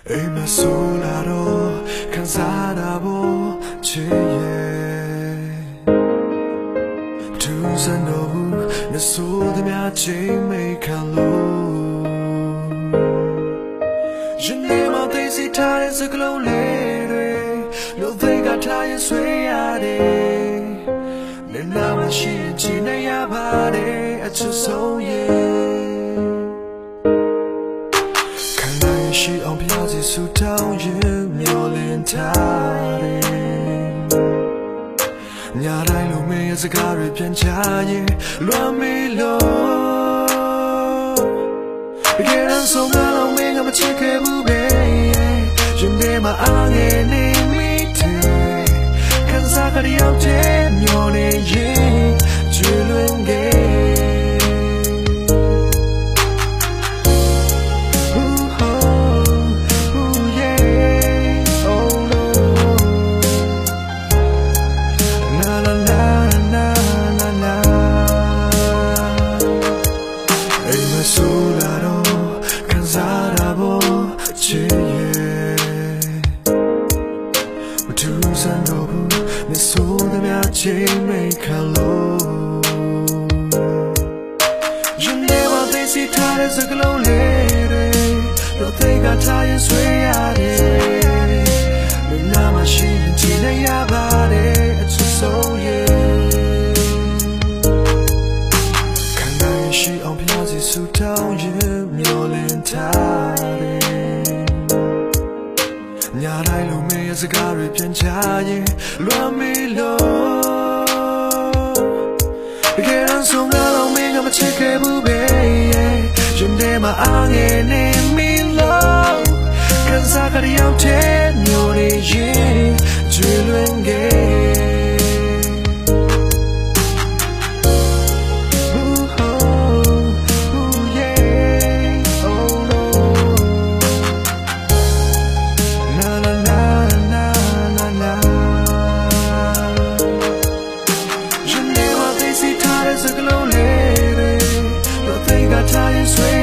အိမ်မဆိုးလာတော့ခံစားတာဖို့ချစ်ရဲ့သူစံတော့မဆိုးသမျှချိန်မိခံလို့ရင်ထဲမှာသိစိတ်ထားတဲ့စကလုံးလေးတွေလို့သိကထားရင်ဆွေးရတယ်နေနာမရှိရင်ချင်နေရပါတယ်အချစ်ဆုံးရဲ့ရှိအောင်ပြစီဆူတောင်းရင်မျောလင်းထားတယ်ညတိုင်းလိုမင်းရဲ့စကားတွေပြန်ချရင်လွမ်းမီလို့တကယ်တော့ဆုံးမလို့မင်းကမချစ်ခဲ့ဘူးပဲရင်ထဲမှာအားငယ်နေမိတယ်ခံစားကြရအောင်မျောနေရင်ကျွေးလွန်ခဲ့ဆိုလာတော့ခံစားတာဖို့ချစ်ရဲ့မထူးဆန်းတော့ဘူးမဆိုးသမျှချိန်မိခံလို့ရင်ထဲမှာသိစိတ်ထားတဲ့စကလုံးလေးတွေတော့သိကထားရင်ဆွေးရတယ်မနာမရှိရင်ချင်နေရပါတယ်အချစ်ဆုံးရဲ့ရှိအောင်ပြစီဆူတောင်းရင်မျောလင်းထားတယ်ညတိုင်းလိုမင်းရဲ့စကားတွေပြန်ချရင်လွမ်းမီလို့တကယ်တော့ဆုံးမလို့မင်းကမချစ်ခဲ့ဘူးပဲရင်ထဲမှာအားငယ်နေမိလို့ခံစားကြရအောင်မျောနေရင်ကျွေးလွန်ခဲ့စကလုံးလေးတွေတော့သိကထားရင်ဆွေး